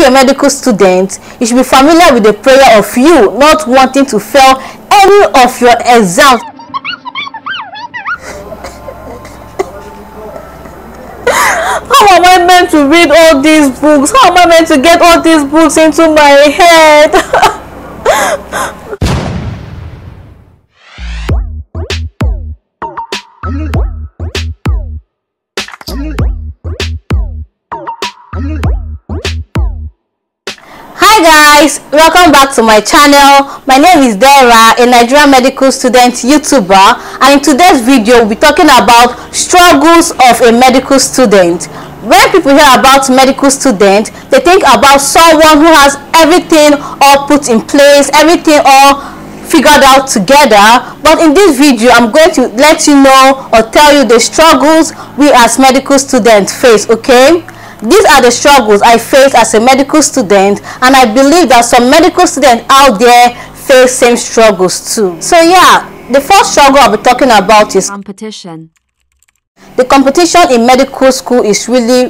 you're a medical student, you should be familiar with the prayer of you not wanting to fail any of your exams. How am I meant to read all these books? How am I meant to get all these books into my head? Hi guys, welcome back to my channel. My name is Dara, a Nigerian medical student YouTuber, and in today's video we'll be talking about struggles of a medical student. When people hear about medical student, they think about someone who has everything all put in place, everything all figured out together. But in this video I'm going to let you know or tell you the struggles we as medical students face. Okay, these are the struggles I face as a medical student, and I believe that some medical students out there face same struggles too. So yeah, the first struggle I'll be talking about is competition. The competition in medical school is really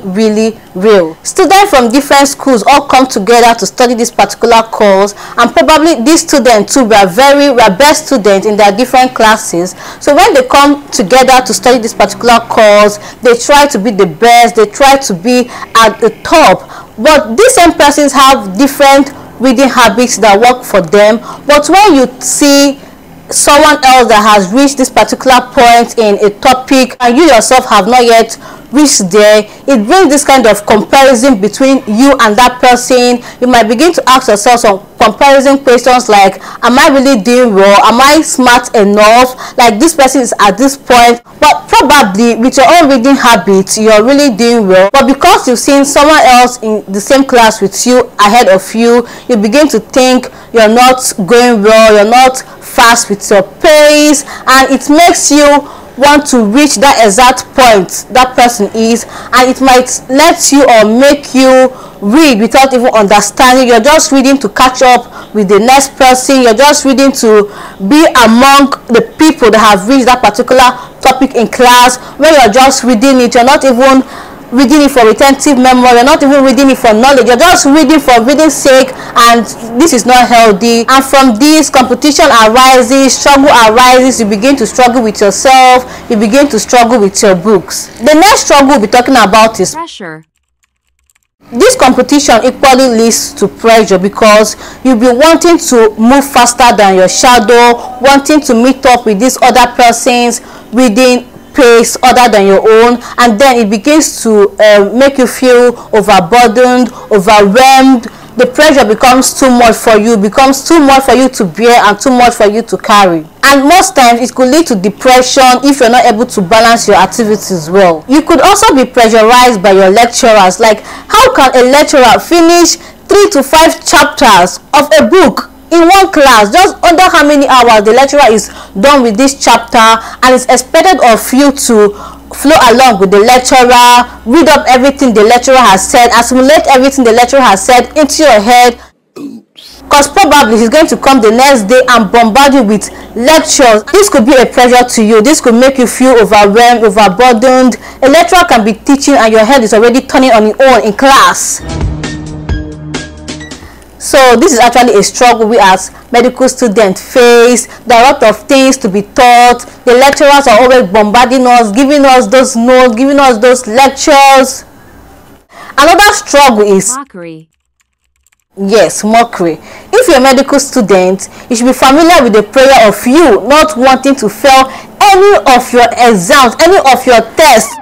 real. Students from different schools all come together to study this particular course, and probably these students too were best students in their different classes. So when they come together to study this particular course, they try to be the best, they try to be at the top. But these same persons have different reading habits that work for them. But when you see someone else that has reached this particular point in a topic and you yourself have not yet reached there, it brings this kind of comparison between you and that person. You might begin to ask yourself some comparison questions like, am I really doing well? Am I smart enough? Like, this person is at this point, but probably with your own reading habits you're really doing well, but because you've seen someone else in the same class with you ahead of you, you begin to think you're not going well, you're not fast with your pace, and it makes you want to reach that exact point that person is, and it might let you or make you read without even understanding. You're just reading to catch up with the next person, you're just reading to be among the people that have reached that particular topic in class. When you're just reading it, you're not even reading it for retentive memory, you're not even reading it for knowledge, you're just reading for reading's sake, and this is not healthy. And from this, competition arises, struggle arises, you begin to struggle with yourself, you begin to struggle with your books. The next struggle we'll be talking about is pressure. This competition equally leads to pressure because you'll be wanting to move faster than your shadow, wanting to meet up with these other persons reading pace other than your own, and then it begins to make you feel overburdened, overwhelmed. The pressure becomes too much for you, to bear and too much for you to carry. And most times it could lead to depression if you're not able to balance your activities well. You could also be pressurized by your lecturers. Like, how can a lecturer finish 3 to 5 chapters of a book in one class? Just under how many hours the lecturer is done with this chapter, and it's expected of you to flow along with the lecturer, read up everything the lecturer has said, assimilate everything the lecturer has said into your head, because probably he's going to come the next day and bombard you with lectures. This could be a pressure to you, this could make you feel overwhelmed, overburdened. A lecturer can be teaching and your head is already turning on its own in class. So this is actually a struggle we as medical students face. There are a lot of things to be taught. The lecturers are always bombarding us, giving us those notes, giving us those lectures. Another struggle is mockery. Yes, mockery. If you're a medical student, you should be familiar with the prayer of you not wanting to fail any of your exams, any of your tests.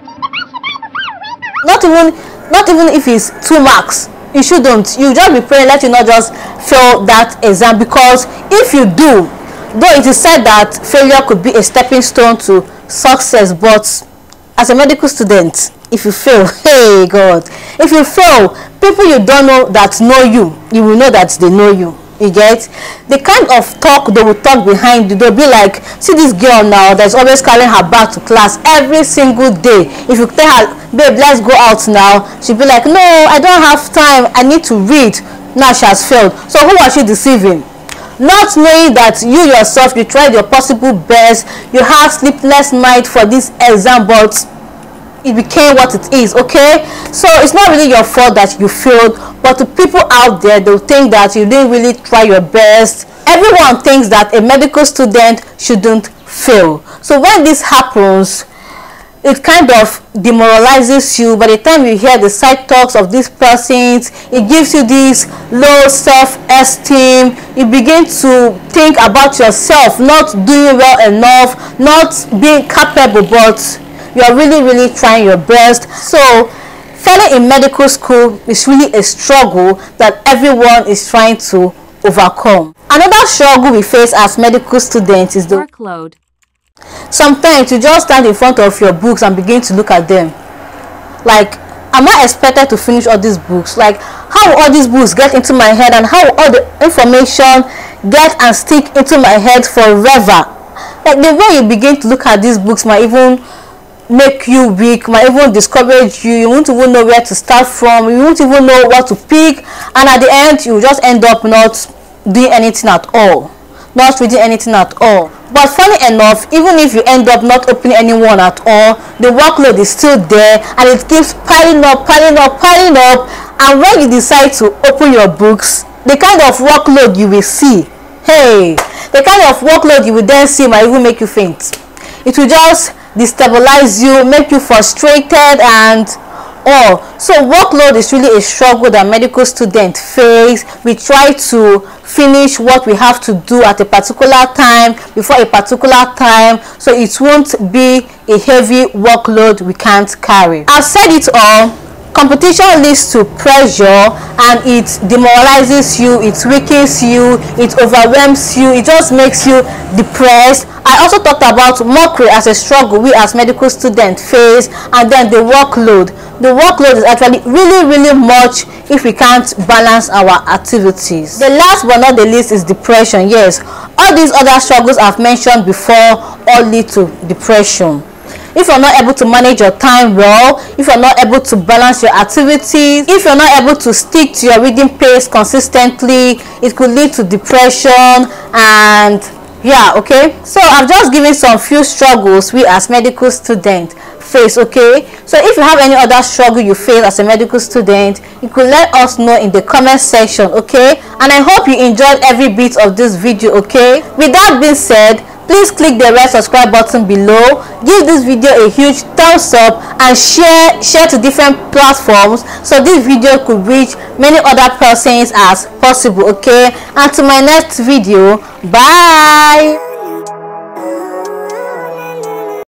Not even if it's 2 marks. You shouldn't. You just be praying, let you not just fail that exam, because if you do, though it is said that failure could be a stepping stone to success, but as a medical student, if you fail, hey God, if you fail, people you don't know that know you, you will know that they know you. You get the kind of talk they will talk behind you. They'll be like, see this girl now that's always carrying her bag to class every single day. If you tell her, babe, let's go out now, she'll be like, no, I don't have time, I need to read. Now she has failed. So who was she deceiving? Not knowing that you yourself, you tried your possible best, you had sleepless night for this exam, but it became what it is. Okay, so it's not really your fault that you failed, but to people out there, they'll think that you didn't really try your best. Everyone thinks that a medical student shouldn't fail. So when this happens, it kind of demoralizes you. By the time you hear the side talks of these persons, it gives you this low self-esteem. You begin to think about yourself not doing well enough, not being capable, but you're really trying your best. So failing in medical school is really a struggle that everyone is trying to overcome. Another struggle we face as medical students is the workload. Sometimes you just stand in front of your books and begin to look at them. Like, am I expected to finish all these books? Like, how will all these books get into my head, and how will all the information get and stick into my head forever? Like, the way you begin to look at these books might even make you weak, might even discourage you. You won't even know where to start from. You won't even know what to pick, and at the end you just end up not doing anything at all, not reading anything at all. But funny enough, even if you end up not opening anyone at all, the workload is still there, and it keeps piling up. And when you decide to open your books, the kind of workload you will see, the kind of workload you will then see might even make you faint. It will just destabilize you, make you frustrated and all. So workload is really a struggle that medical students face. We try to finish what we have to do at a particular time, before a particular time, so it won't be a heavy workload we can't carry. I've said it all. Competition leads to pressure, and it demoralizes you, it weakens you, it overwhelms you, it just makes you depressed. I also talked about mockery as a struggle we as medical students face, and then the workload. The workload is actually really much if we can't balance our activities. The last but not the least is depression. Yes, all these other struggles I've mentioned before all lead to depression. If you're not able to manage your time well, if you're not able to balance your activities, if you're not able to stick to your reading pace consistently, it could lead to depression. And yeah, okay, so I've just given some few struggles we as medical students face. Okay, so if you have any other struggle you face as a medical student, you could let us know in the comment section. Okay, and I hope you enjoyed every bit of this video. Okay, with that being said, please click the red subscribe button below, give this video a huge thumbs up, and share to different platforms so this video could reach many other persons as possible. Okay, and to my next video, bye.